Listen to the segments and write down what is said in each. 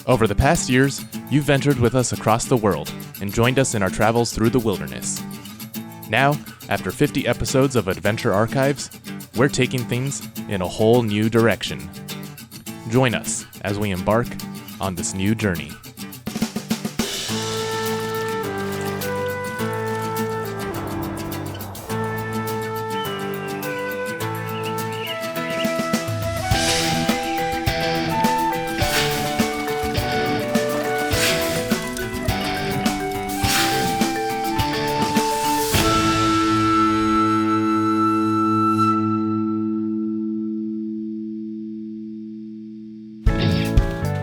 Over the past years, you've ventured with us across the world and joined us in our travels through the wilderness. Now, after 50 episodes of Adventure Archives, we're taking things in a whole new direction. Join us as we embark on this new journey.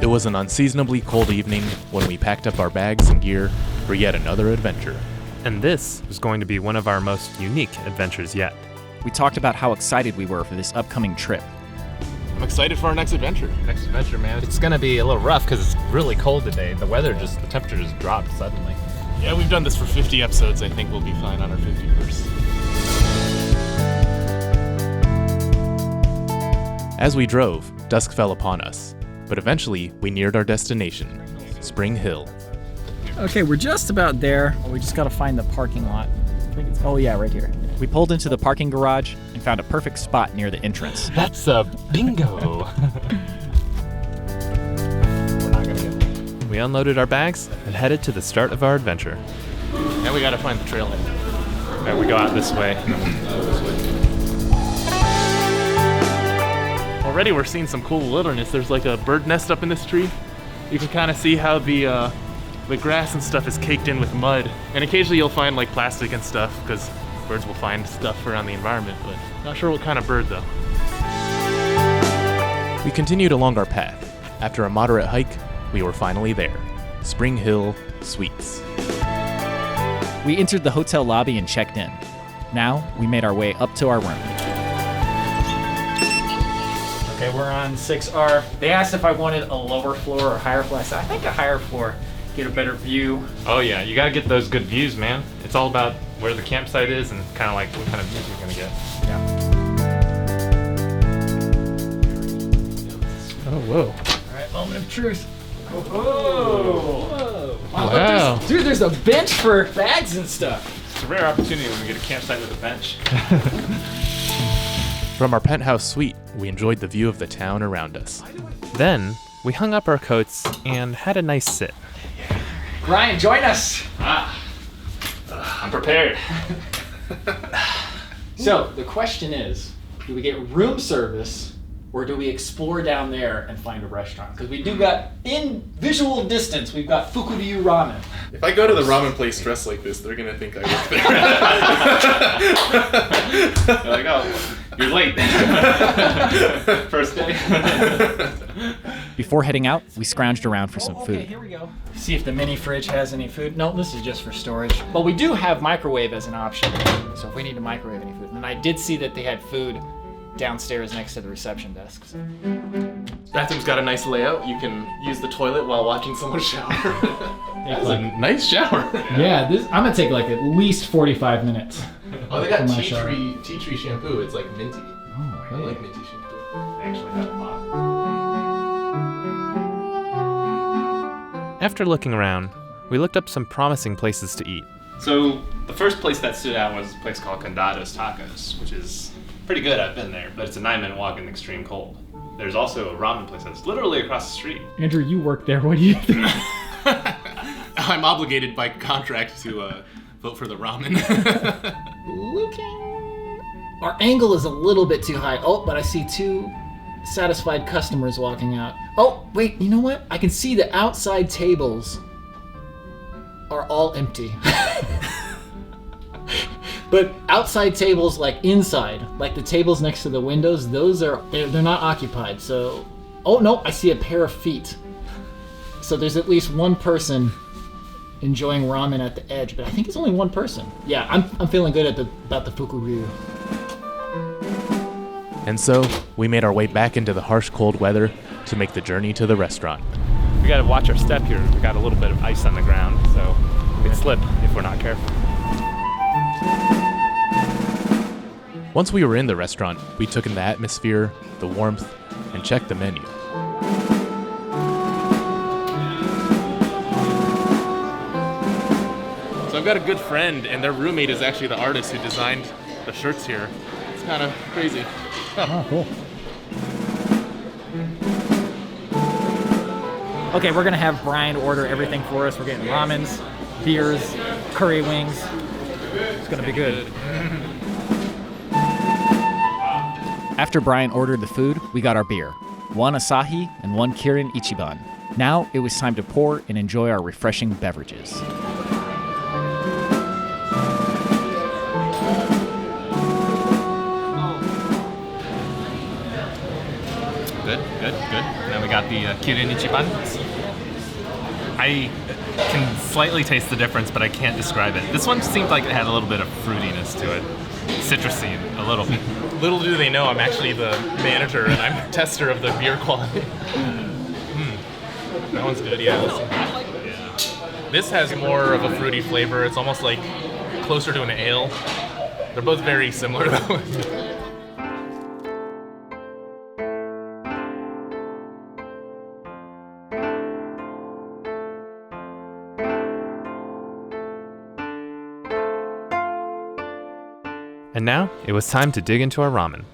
It was an unseasonably cold evening when we packed up our bags and gear for yet another adventure. And this was going to be one of our most unique adventures yet. We talked about how excited we were for this upcoming trip. I'm excited for our next adventure. Next adventure, man. It's gonna be a little rough because it's really cold today. The temperature just dropped suddenly. Yeah, we've done this for 50 episodes. I think we'll be fine on our 51st. As we drove, dusk fell upon us. But eventually, we neared our destination, Spring Hill. Okay, we're just about there. We just gotta find the parking lot. Oh yeah, right here. We pulled into the parking garage and found a perfect spot near the entrance. That's a bingo. We're not gonna get it. We unloaded our bags and headed to the start of our adventure. Now we gotta find the trailhead. Right, we go out this way, and then we'll go this way. Already we're seeing some cool wilderness. There's like a bird nest up in this tree. You can kind of see how the grass and stuff is caked in with mud. And occasionally you'll find like plastic and stuff because birds will find stuff around the environment, but not sure what kind of bird though. We continued along our path. After a moderate hike, we were finally there. Spring Hill Suites. We entered the hotel lobby and checked in. Now, we made our way up to our room. Okay, we're on 6R. They asked if I wanted a lower floor or higher floor. I said, I think a higher floor, get a better view. Oh yeah, you gotta get those good views, man. It's all about where the campsite is and kind of like what kind of views you're gonna get. Yeah. Oh, whoa. All right, moment of truth. Whoa. Wow. Dude, there's a bench for bags and stuff. It's a rare opportunity when we get a campsite with a bench. From our penthouse suite, we enjoyed the view of the town around us. Then, we hung up our coats and had a nice sit. Ryan, join us. I'm prepared. So, the question is, do we get room service or do we explore down there and find a restaurant? Because we do got, in visual distance, we've got Fukuryu Ramen. If I go to the ramen place dressed like this, they're gonna think I work there. They're like, oh, you're late. First day. Before heading out, we scrounged around for some Okay, food. here we go. See if the mini fridge has any food. No, this is just for storage. But we do have microwave as an option. So if we need to microwave any food. And I did see that they had food downstairs next to the reception desks. Bathroom's got a nice layout. You can use the toilet while watching someone shower. That's a nice shower. Yeah, I'm gonna take like at least 45 minutes. Oh, they got for my tea shower. tree shampoo. It's like minty. Oh, I like minty shampoo. They actually have a lot. After looking around, we looked up some promising places to eat. So, the first place that stood out was a place called Condado's Tacos, which is pretty good. I've been there, but it's a 9-minute walk in the extreme cold. There's also a ramen place that's literally across the street. Andrew, you work there. What do you think? I'm obligated by contract to vote for the ramen. Our angle is a little bit too high. Oh, but I see two satisfied customers walking out. Oh, wait, you know what? I can see the outside tables are all empty. But outside tables, like inside, like the tables next to the windows, they're not occupied. So, oh no, I see a pair of feet. So there's at least one person enjoying ramen at the edge, but I think it's only one person. Yeah, I'm feeling good about the Fukuryu. And so, we made our way back into the harsh cold weather to make the journey to the restaurant. We gotta watch our step here. We got a little bit of ice on the ground, so we could slip if we're not careful. Once we were in the restaurant, we took in the atmosphere, the warmth, and checked the menu. I've got a good friend, and their roommate is actually the artist who designed the shirts here. It's kind of crazy. Oh, cool. Okay, we're gonna have Bryan order everything for us. We're getting ramens, beers, curry wings. It's gonna be good. After Bryan ordered the food, we got our beer. 1 Asahi and 1 Kirin Ichiban. Now it was time to pour and enjoy our refreshing beverages. Good. Now we got the Kirin Ichiban. I can slightly taste the difference, but I can't describe it. This one seemed like it had a little bit of fruitiness to it. Citrusy, a little bit. Little do they know, I'm actually the manager and I'm tester of the beer quality. That one's good, yeah. This has more of a fruity flavor. It's almost like closer to an ale. They're both very similar though. And now, it was time to dig into our ramen.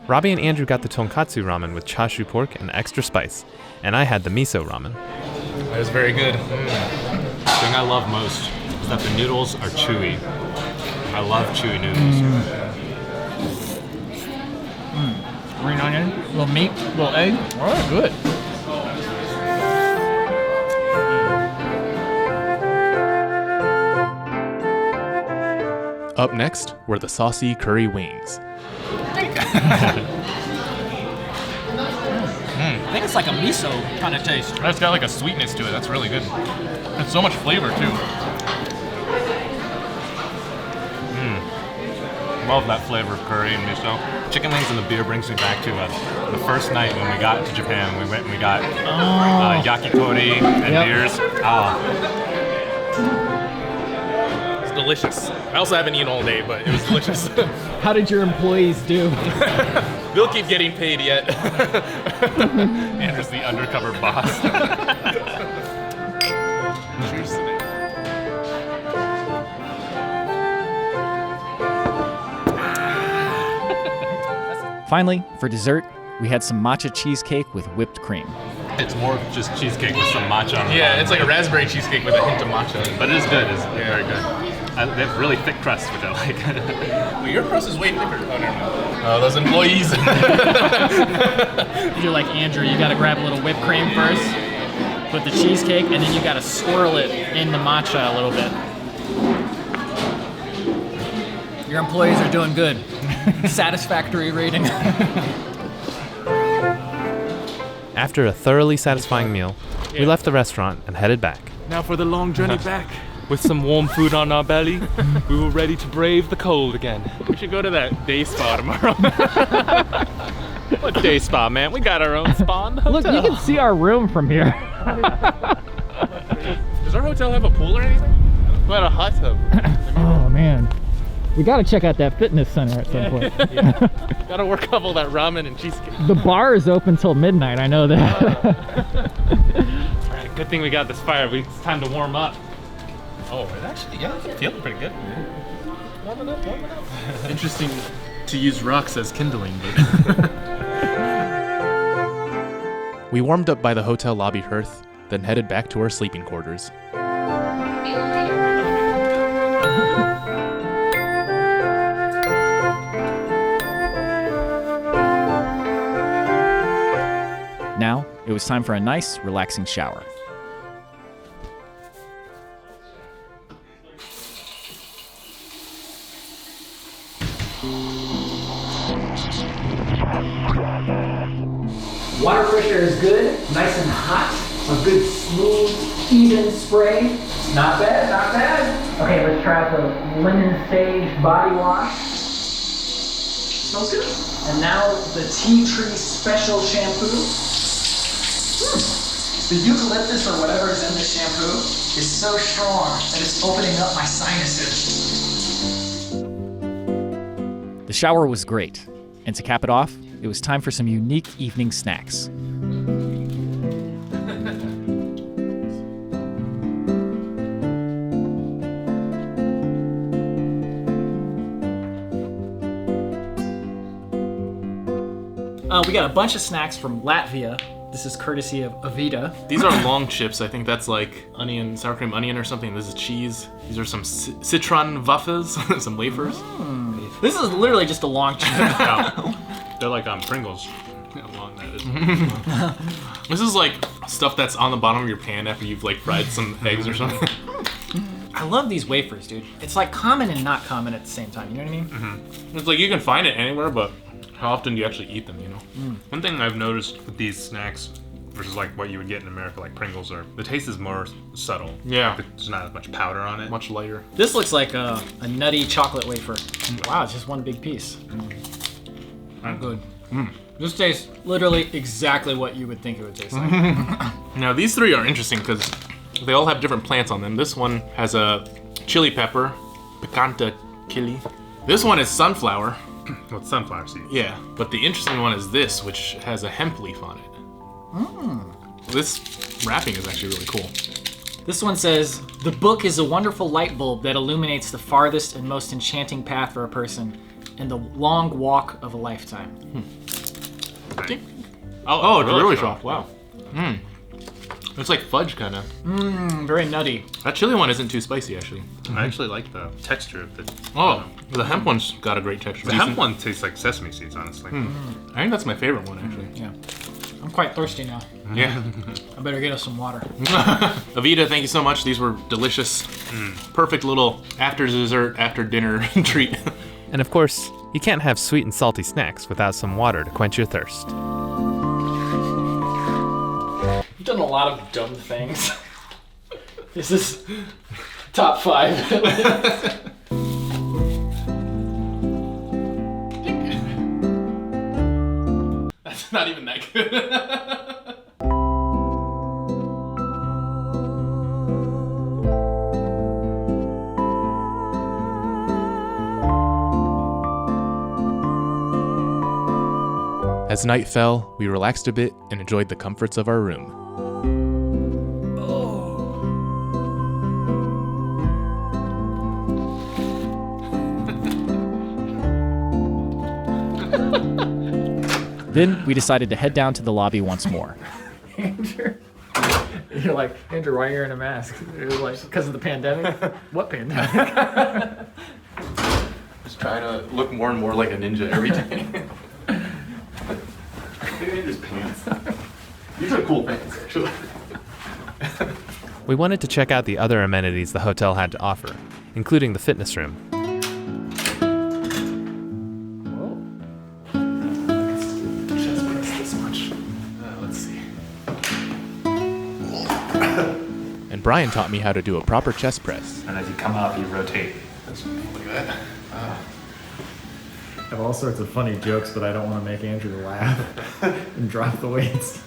Robby and Andrew got the tonkatsu ramen with chashu pork and extra spice, and I had the miso ramen. That was very good. The thing I love most is that the noodles are chewy. I love chewy noodles. Green onion, little meat, little egg. Oh, good. Up next were the saucy curry wings. I think it's like a miso kind of taste. It's got like a sweetness to it. That's really good. And so much flavor too. Love that flavor of curry and miso. Chicken wings and the beer brings me back to the first night when we got to Japan. We went and we got yakitori and beers. It's delicious. I also haven't eaten all day, but it was delicious. How did your employees do? They'll keep getting paid yet. Andrew's the undercover boss. Cheers to that. Finally, for dessert, we had some matcha cheesecake with whipped cream. It's more just cheesecake with some matcha on it. Yeah, it's like a raspberry cheesecake with a hint of matcha. But it is good. It's very good. They have really thick crust, which I like. Well, your crust is way thicker. Oh, never mind. Oh, those employees. You're like, Andrew, you gotta grab a little whipped cream first, put the cheesecake, and then you gotta swirl it in the matcha a little bit. Your employees are doing good. Satisfactory rating. After a thoroughly satisfying meal, we left the restaurant and headed back. Now for the long journey back. With some warm food on our belly, we were ready to brave the cold again. We should go to that day spa tomorrow. What day spa, man? We got our own spa in the hotel. Look, you can see our room from here. Does our hotel have a pool or anything? We had a hot tub. Oh, man. We gotta check out that fitness center at some point. Yeah. Gotta work up all that ramen and cheesecake. The bar is open till midnight, I know that. All right, good thing we got this fire. It's time to warm up. Oh, it actually, yeah, it's feeling pretty good. Warming up. Interesting to use rocks as kindling, but... We warmed up by the hotel lobby hearth, then headed back to our sleeping quarters. Now, it was time for a nice, relaxing shower. Water pressure is good, nice and hot. A good smooth, even spray. Not bad, not bad. Okay, let's try the Lemon Sage Body Wash. Smells good. And now the Tea Tree Special Shampoo. The eucalyptus or whatever is in the shampoo is so strong that it's opening up my sinuses. The shower was great. And to cap it off, it was time for some unique evening snacks. We got a bunch of snacks from Latvia. This is courtesy of Avita. These are long chips. I think that's like onion, sour cream onion or something. This is cheese. These are some citron waffles, some wafers. This is literally just a long chip. Yeah. They're like Pringles. How long that is. This is like stuff that's on the bottom of your pan after you've like fried some eggs or something. I love these wafers, dude. It's like common and not common at the same time. You know what I mean? Mm-hmm. It's like you can find it anywhere, but how often do you actually eat them, you know? One thing I've noticed with these snacks versus like what you would get in America, like Pringles, are the taste is more subtle. Yeah. There's not as much powder on it. Much lighter. This looks like a nutty chocolate wafer. Wow, it's just one big piece. Good. This tastes literally exactly what you would think it would taste like. Now these three are interesting because they all have different plants on them. This one has a chili pepper, picante chili. This one is sunflower. With sunflower seeds. Yeah, but the interesting one is this, which has a hemp leaf on it. This wrapping is actually really cool. This one says, the book is a wonderful light bulb that illuminates the farthest and most enchanting path for a person in the long walk of a lifetime. Oh, it's really soft. Wow. It's like fudge, kind of. Very nutty. That chili one isn't too spicy, actually. I actually like the texture of the. Oh, the hemp one's got a great texture. The hemp one tastes like sesame seeds, honestly. I think that's my favorite one, actually. Yeah. I'm quite thirsty now. Yeah. I better get us some water. Avita, thank you so much. These were delicious. Perfect little after dessert, after dinner treat. And of course, you can't have sweet and salty snacks without some water to quench your thirst. You've done a lot of dumb things. This is top 5. That's not even that good. As night fell, we relaxed a bit and enjoyed the comforts of our room. Then we decided to head down to the lobby once more. Andrew. You're like, Andrew, why are you wearing a mask? You're like, because of the pandemic? What pandemic? Just trying to look more and more like a ninja every day. Andrew's pants. These are cool pants, actually. We wanted to check out the other amenities the hotel had to offer, including the fitness room. Chest press this much. Let's see. And Bryan taught me how to do a proper chest press. And as you come up, you rotate. Look at that. I have all sorts of funny jokes, but I don't want to make Andrew laugh and drop the weights.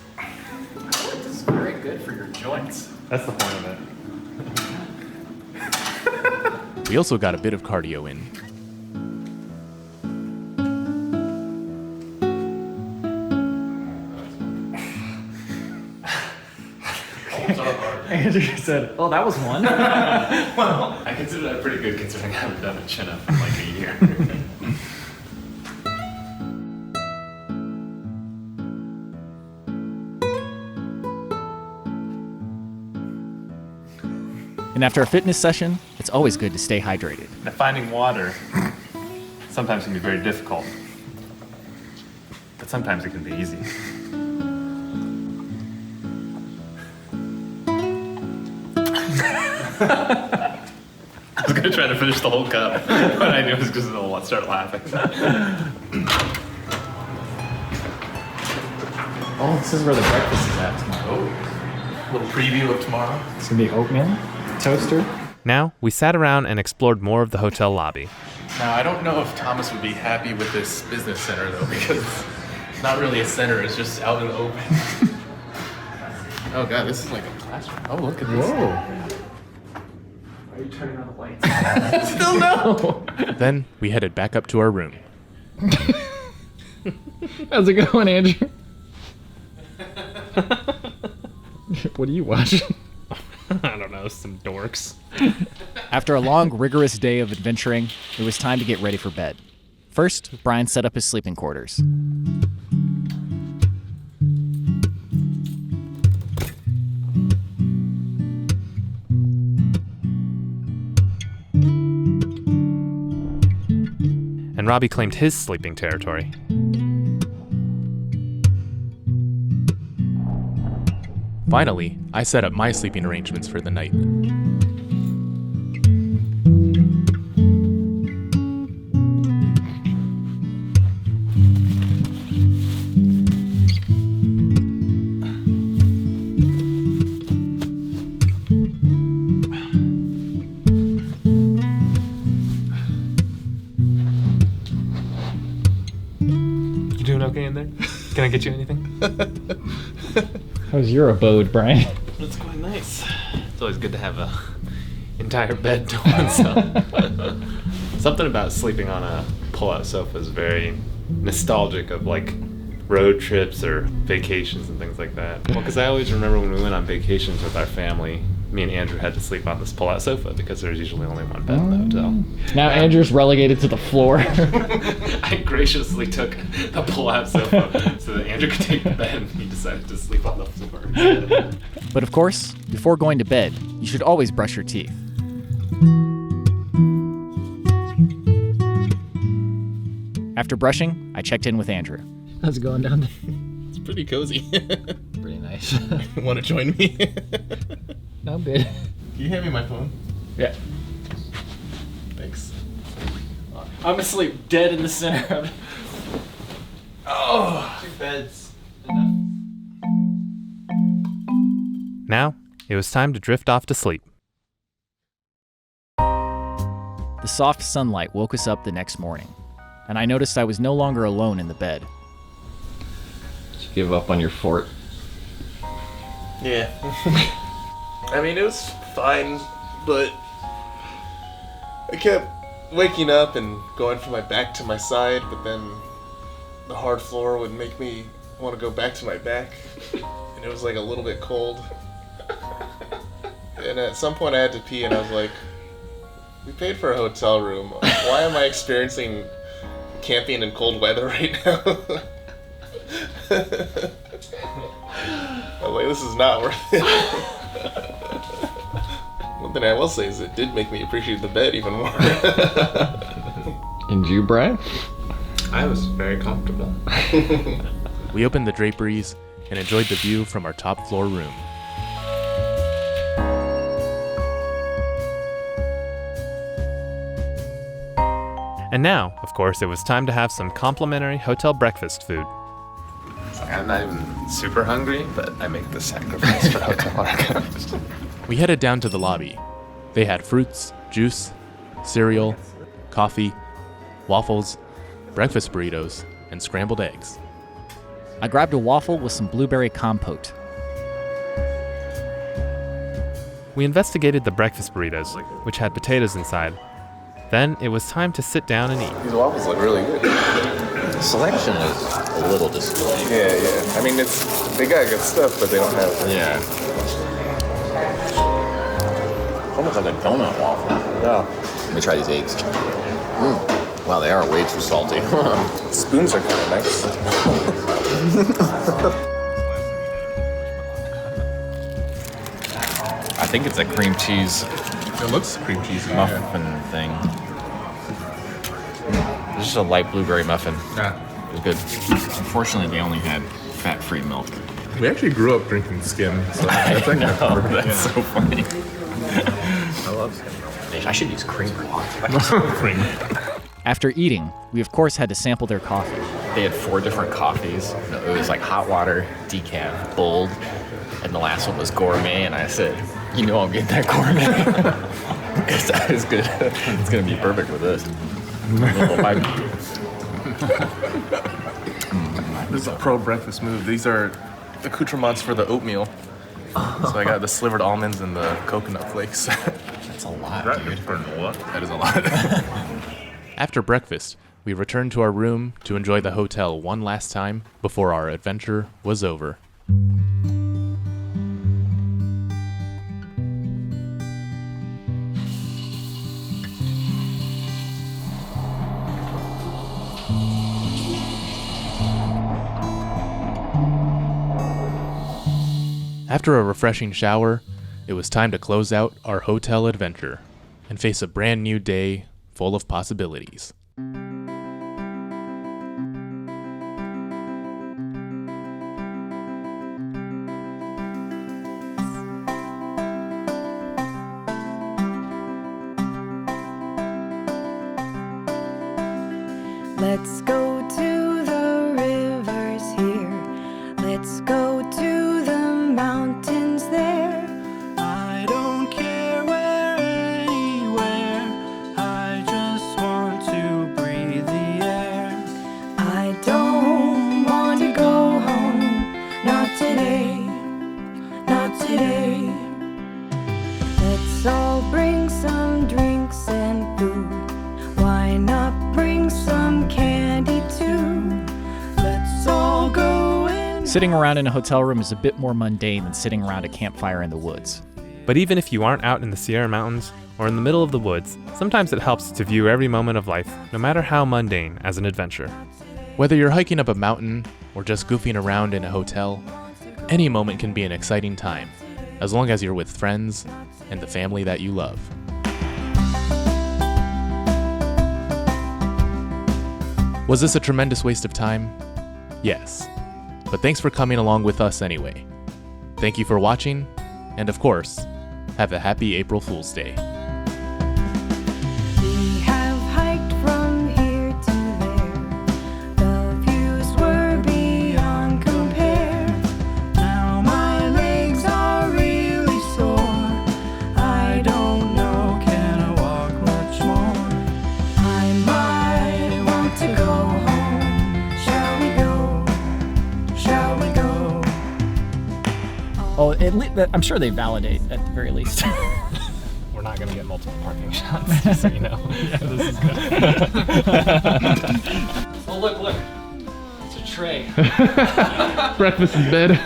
This is very good for your joints. That's the point of it. We also got a bit of cardio in. Andrew said, "Oh, that was one." Well, I consider that pretty good considering I haven't done a chin-up in like a year. And after a fitness session, it's always good to stay hydrated. Now, finding water sometimes can be very difficult, but sometimes it can be easy. I was gonna try to finish the whole cup, but I knew it was because I'll start laughing. Oh, this is where the breakfast is at tomorrow. Oh, little preview of tomorrow. It's gonna be oatmeal, toaster. Now, we sat around and explored more of the hotel lobby. Now, I don't know if Thomas would be happy with this business center, though, because it's not really a center, it's just out in the open. Oh, God, this is like a classroom. Oh, look at this. Whoa. Why are you turning on the lights? Still no! Then we headed back up to our room. How's it going, Andrew? What are you watching? I don't know, some dorks. After a long, rigorous day of adventuring, it was time to get ready for bed. First, Bryan set up his sleeping quarters. and Robby claimed his sleeping territory. Finally, I set up my sleeping arrangements for the night. You doing okay in there? Can I get you anything? How's your abode, Brian? It's quite nice. It's always good to have a entire bed to oneself. Something about sleeping on a pull-out sofa is very nostalgic of like road trips or vacations and things like that. Well, because I always remember when we went on vacations with our family, me and Andrew had to sleep on this pull-out sofa because there's usually only one bed in the hotel. Now Andrew's relegated to the floor. I graciously took the pull-out sofa so that Andrew could take the bed, and he decided to sleep on the floor. But of course, before going to bed, you should always brush your teeth. After brushing, I checked in with Andrew. How's it going down there? It's pretty cozy. Pretty nice. Want to join me? No, good. Can you hand me my phone? Yeah. Thanks. I'm asleep, dead in the center of it. Oh, 2 beds. Now, it was time to drift off to sleep. The soft sunlight woke us up the next morning, and I noticed I was no longer alone in the bed. Did you give up on your fort? Yeah. I mean, it was fine, but I kept waking up and going from my back to my side, but then the hard floor would make me want to go back to my back, and it was like a little bit cold. And at some point I had to pee, and I was like, we paid for a hotel room. Why am I experiencing camping in cold weather right now? I'm like, this is not worth it. One thing I will say is it did make me appreciate the bed even more. And you, Brian? I was very comfortable. We opened the draperies and enjoyed the view from our top floor room. And now, of course, it was time to have some complimentary hotel breakfast food. I'm not even super hungry, but I make the sacrifice for hotel archives. We headed down to the lobby. They had fruits, juice, cereal, coffee, waffles, breakfast burritos, and scrambled eggs. I grabbed a waffle with some blueberry compote. We investigated the breakfast burritos, which had potatoes inside. Then it was time to sit down and eat. These waffles look really good. The selection is a little disappointing. Yeah. I mean, they got good stuff, but they don't have. Yeah. It's almost like a donut waffle. Yeah. Let me try these eggs. Wow, they are way too salty. Spoons are kind of nice. I think it's a cream cheese It looks cream cheesy. muffin thing. It's just a light blueberry muffin. Yeah. It was good. Unfortunately, they only had fat-free milk. We actually grew up drinking skim, so that's actually That's so funny. I love skim. I should use creamer. cream. After eating, we of course had to sample their coffee. They had 4 different coffees. It was like hot water, decaf, bold, and the last one was gourmet. And I said, you know, I'll get that gourmet. Because that is good. It's gonna be perfect with this. This is a pro breakfast move. These are accoutrements for the oatmeal. So I got the slivered almonds and the coconut flakes. That's a lot, dude. That is a lot. After breakfast, we returned to our room to enjoy the hotel one last time before our adventure was over. After a refreshing shower, it was time to close out our hotel adventure and face a brand new day full of possibilities. Let's go to the rivers here. Let's go to the mountains there. I don't care where, anywhere. I just want to breathe the air. I don't want to go home. Not today. Not today. Let's all bring some drinks and food. Why not bring some candy too? Let's all go and... Sitting around in a hotel room is a bit more mundane than sitting around a campfire in the woods. But even if you aren't out in the Sierra Mountains or in the middle of the woods, sometimes it helps to view every moment of life, no matter how mundane, as an adventure. Whether you're hiking up a mountain or just goofing around in a hotel, any moment can be an exciting time, as long as you're with friends and the family that you love. Was this a tremendous waste of time? Yes. But thanks for coming along with us anyway. Thank you for watching, and of course, have a happy April Fool's Day. We have hiked from here to there. The views were beyond compare. Now my legs are really sore. I don't know, can I walk much more? I might want to go home. Shall we go? Shall we go? Oh, I'm sure they validate at the very least. We're not going to get multiple parking shots, just so you know. Yeah, this is good. Oh, look. It's a tray. Breakfast in bed.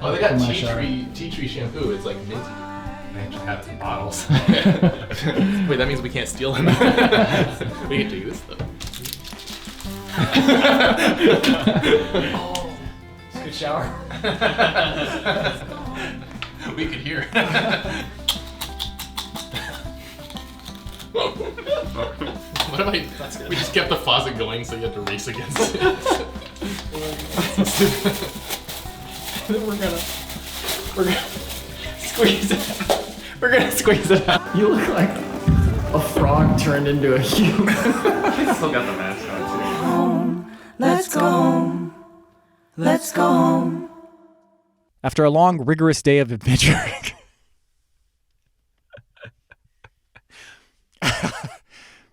Oh, they got my tea tree shampoo. It's like minty. They actually have it in bottles. Wait, that means we can't steal them. We can take this though. Oh, it's a good shower. We could hear. What if we just kept the faucet going so you have to race against it? Then we're gonna squeeze it out. We're gonna squeeze it out. You look like a frog turned into a human. Still got the mask on, too. Home. Let's go home. Let's go home. After a long, rigorous day of adventuring...